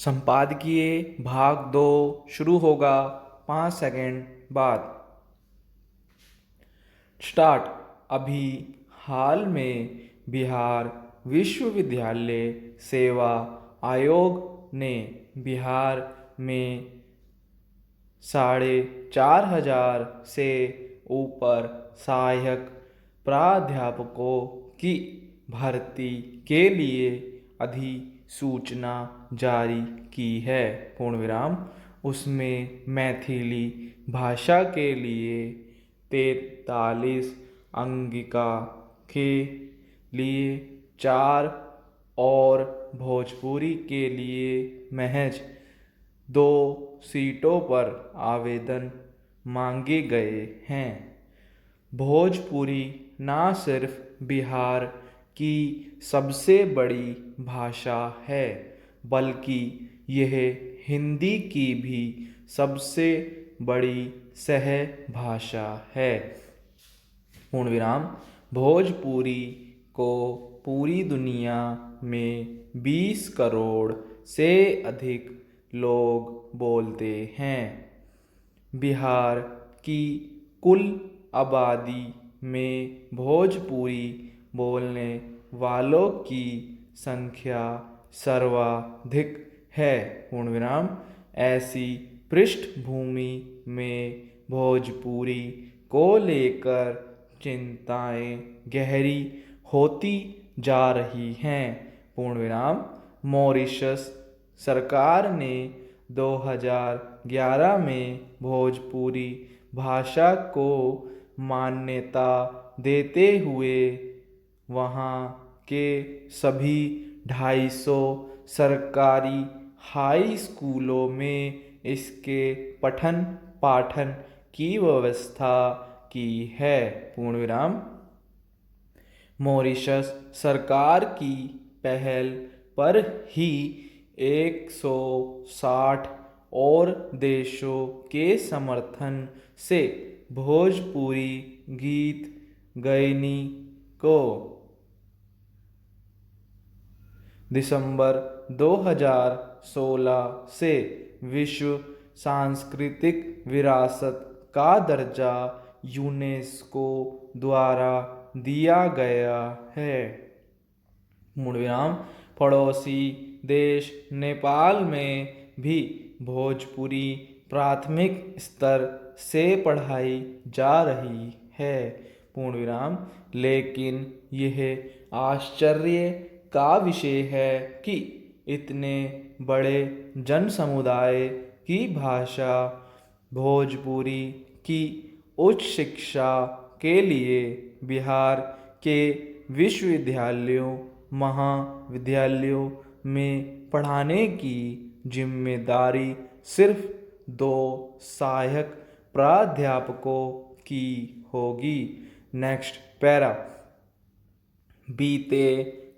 संपादकीय भाग 2 शुरू होगा 5 सेकंड बाद। स्टार्ट। अभी हाल में बिहार विश्वविद्यालय सेवा आयोग ने बिहार में 4,500 से ऊपर सहायक प्राध्यापकों की भर्ती के लिए अधिसूचना जारी की है। पूर्ण विराम। उसमें मैथिली भाषा के लिए 43 अंगिका के लिए 4 और भोजपुरी के लिए महज 2 सीटों पर आवेदन मांगे गए हैं। भोजपुरी न सिर्फ बिहार की सबसे बड़ी भाषा है, बल्कि यह हिंदी की भी सबसे बड़ी सहभाषा है। पूर्ण विराम। भोजपुरी को पूरी दुनिया में 20 करोड़ से अधिक लोग बोलते हैं। बिहार की कुल आबादी में भोजपुरी बोलने वालों की संख्या सर्वाधिक है। पूर्ण विराम। ऐसी पृष्ठभूमि में भोजपुरी को लेकर चिंताएं गहरी होती जा रही हैं। पूर्ण विराम। मॉरिशस सरकार ने 2011 में भोजपुरी भाषा को मान्यता देते हुए वहाँ के सभी 250 सरकारी हाई स्कूलों में इसके पठन पाठन की व्यवस्था की है। पूर्ण विराम। मॉरिशस सरकार की पहल पर ही 160 और देशों के समर्थन से भोजपुरी गीत गायनी को दिसंबर 2016 से विश्व सांस्कृतिक विरासत का दर्जा यूनेस्को द्वारा दिया गया है। पूर्ण विराम। पड़ोसी देश नेपाल में भी भोजपुरी प्राथमिक स्तर से पढ़ाई जा रही है। पूर्ण विराम। लेकिन यह आश्चर्य का विषय है कि इतने बड़े जन समुदाय की भाषा भोजपुरी की उच्च शिक्षा के लिए बिहार के विश्वविद्यालयों महाविद्यालयों में पढ़ाने की जिम्मेदारी सिर्फ 2 सहायक प्राध्यापकों की होगी। Next para. बीते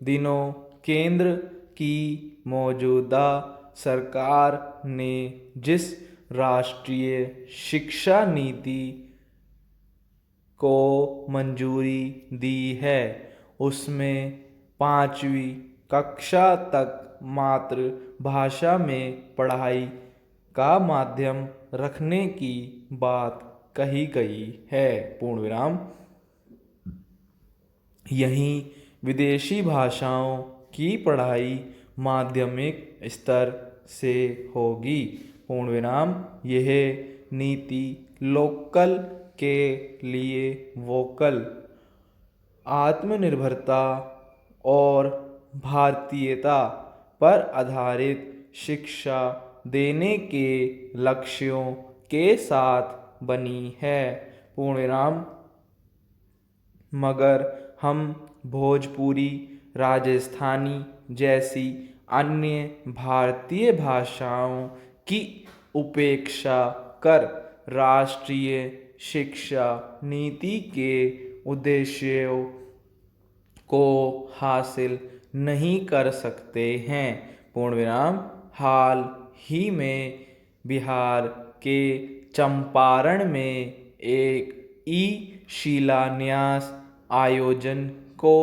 दिनों केंद्र की मौजूदा सरकार ने जिस राष्ट्रीय शिक्षा नीति को मंजूरी दी है, उसमें 5वीं कक्षा तक मातृभाषा में पढ़ाई का माध्यम रखने की बात कही गई है। पूर्ण विराम। यहीं विदेशी भाषाओं की पढ़ाई माध्यमिक स्तर से होगी। पूर्ण विराम। यह नीति लोकल के लिए वोकल, आत्मनिर्भरता और भारतीयता पर आधारित शिक्षा देने के लक्ष्यों के साथ बनी है। पूर्ण विराम। मगर हम भोजपुरी, राजस्थानी जैसी अन्य भारतीय भाषाओं की उपेक्षा कर राष्ट्रीय शिक्षा नीति के उद्देश्यों को हासिल नहीं कर सकते हैं। पूर्ण विराम। हाल ही में बिहार के चंपारण में एक शिलान्यास आयोजन को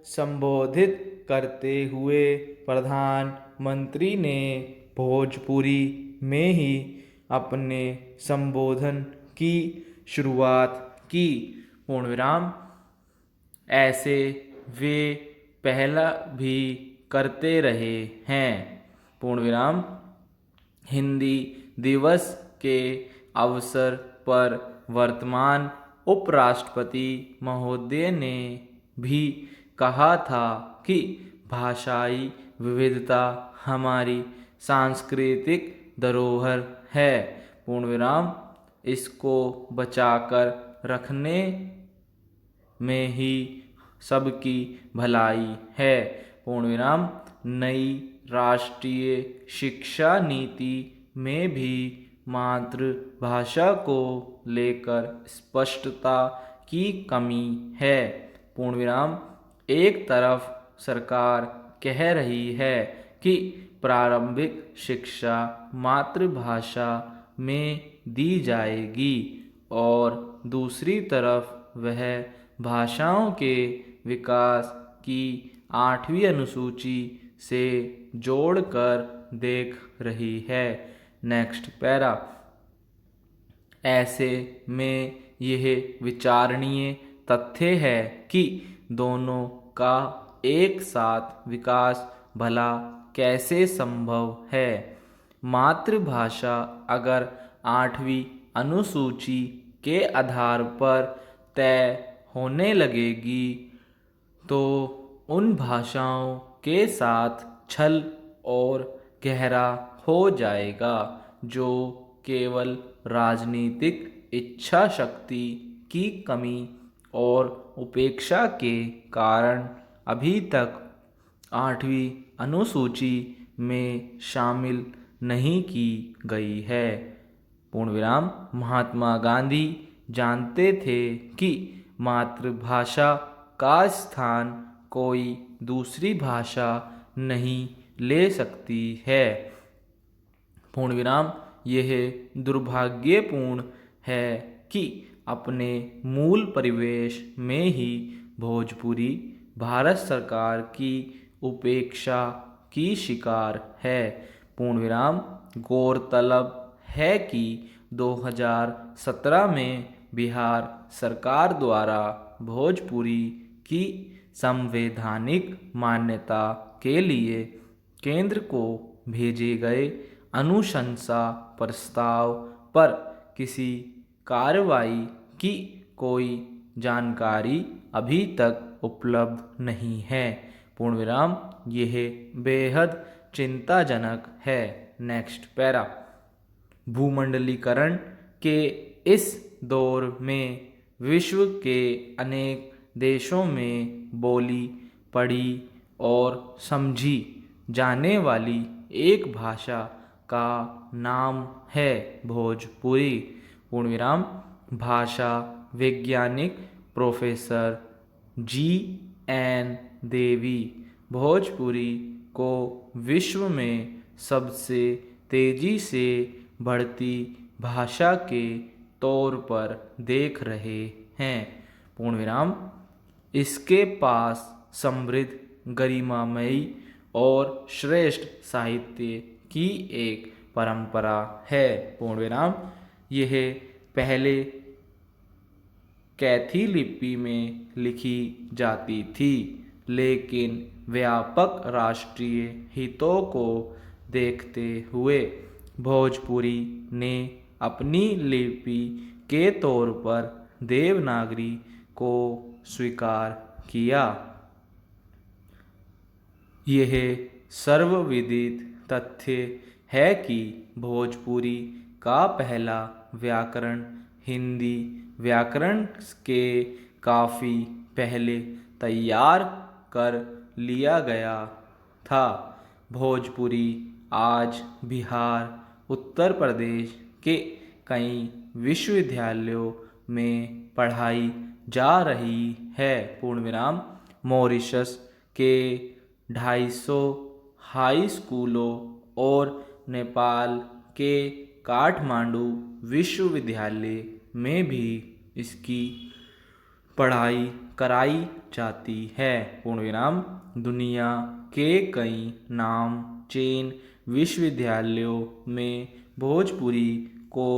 संबोधित करते हुए प्रधानमंत्री ने भोजपुरी में ही अपने संबोधन की शुरुआत की। पूर्ण विराम। ऐसे वे पहला भी करते रहे हैं। पूर्ण विराम। हिंदी दिवस के अवसर पर वर्तमान उपराष्ट्रपति महोदय ने भी कहा था कि भाषाई विविधता हमारी सांस्कृतिक धरोहर है। पूर्ण विराम। इसको बचाकर रखने में ही सबकी भलाई है। पूर्ण विराम। नई राष्ट्रीय शिक्षा नीति में भी मातृभाषा को लेकर स्पष्टता की कमी है। पूर्ण विराम। एक तरफ सरकार कह रही है कि प्रारंभिक शिक्षा मातृभाषा में दी जाएगी और दूसरी तरफ वह भाषाओं के विकास की 8वीं अनुसूची से जोड़कर देख रही है। Next para. ऐसे में यह विचारणीय तथ्य है कि दोनों का एक साथ विकास भला कैसे संभव है। मातृभाषा अगर 8वीं अनुसूची के आधार पर तय होने लगेगी तो उन भाषाओं के साथ छल और गहरा हो जाएगा जो केवल राजनीतिक इच्छा शक्ति की कमी और उपेक्षा के कारण अभी तक 8वीं अनुसूची में शामिल नहीं की गई है। पूर्ण विराम। महात्मा गांधी जानते थे कि मातृभाषा का स्थान कोई दूसरी भाषा नहीं ले सकती है। पूर्ण विराम। यह दुर्भाग्यपूर्ण है कि अपने मूल परिवेश में ही भोजपुरी भारत सरकार की उपेक्षा की शिकार है। पूर्ण विराम। गौरतलब है कि 2017 में बिहार सरकार द्वारा भोजपुरी की संवैधानिक मान्यता के लिए केंद्र को भेजे गए अनुशंसा प्रस्ताव पर किसी कार्रवाई की कोई जानकारी अभी तक उपलब्ध नहीं है। पूर्ण विराम। यह बेहद चिंताजनक है। Next para. भूमंडलीकरण के इस दौर में विश्व के अनेक देशों में बोली पढ़ी और समझी जाने वाली एक भाषा का नाम है भोजपुरी। पूर्ण विराम। भाषा वैज्ञानिक प्रोफेसर G.N. देवी भोजपुरी को विश्व में सबसे तेजी से बढ़ती भाषा के तौर पर देख रहे हैं। पूर्ण विराम। इसके पास समृद्ध गरिमामयी और श्रेष्ठ साहित्य की एक परंपरा है। पूर्ण विराम। यह पहले कैथी लिपि में लिखी जाती थी लेकिन व्यापक राष्ट्रीय हितों को देखते हुए भोजपुरी ने अपनी लिपि के तौर पर देवनागरी को स्वीकार किया। यह सर्वविदित तथ्य है कि भोजपुरी का पहला व्याकरण हिंदी व्याकरण के काफ़ी पहले तैयार कर लिया गया था। भोजपुरी आज बिहार उत्तर प्रदेश के कई विश्वविद्यालयों में पढ़ाई जा रही है। पूर्ण विराम। मॉरिशस के 250 हाई स्कूलों और नेपाल के काठमांडू विश्वविद्यालय में भी इसकी पढ़ाई कराई जाती है। पूर्ण विराम। दुनिया के कई नामचीन विश्वविद्यालयों में भोजपुरी को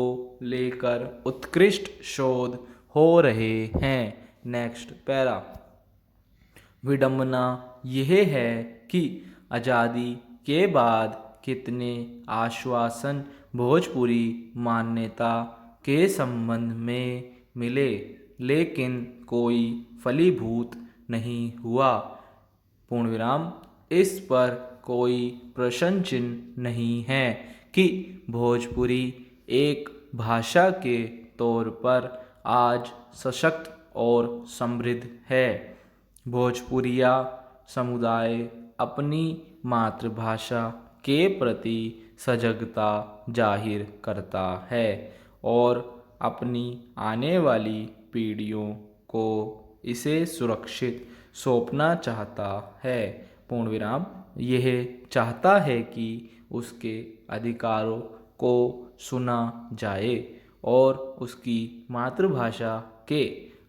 लेकर उत्कृष्ट शोध हो रहे हैं। Next para. विडंबना यह है कि आज़ादी के बाद कितने आश्वासन भोजपुरी मान्यता के संबंध में मिले, लेकिन कोई फलीभूत नहीं हुआ। पूर्ण विराम। इस पर कोई प्रश्न चिन्ह नहीं है कि भोजपुरी एक भाषा के तौर पर आज सशक्त और समृद्ध है। भोजपुरिया समुदाय अपनी मातृभाषा के प्रति सजगता जाहिर करता है और अपनी आने वाली पीढ़ियों को इसे सुरक्षित सौंपना चाहता है। पूर्ण विराम। यह चाहता है कि उसके अधिकारों को सुना जाए और उसकी मातृभाषा के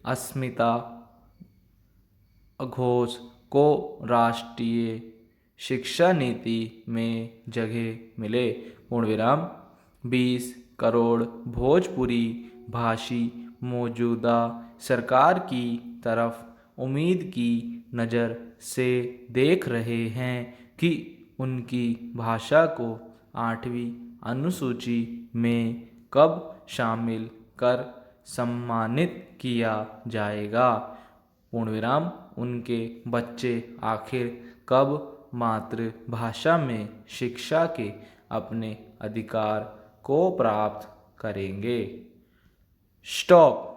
अस्मिता घोष को राष्ट्रीय शिक्षा नीति में जगह मिले। पूर्ण विराम। 20 करोड़ भोजपुरी भाषी मौजूदा सरकार की तरफ उम्मीद की नज़र से देख रहे हैं कि उनकी भाषा को 8वीं अनुसूची में कब शामिल कर सम्मानित किया जाएगा। पूर्ण विराम। उनके बच्चे आखिर कब मातृभाषा में शिक्षा के अपने अधिकार को प्राप्त करेंगे। स्टॉप।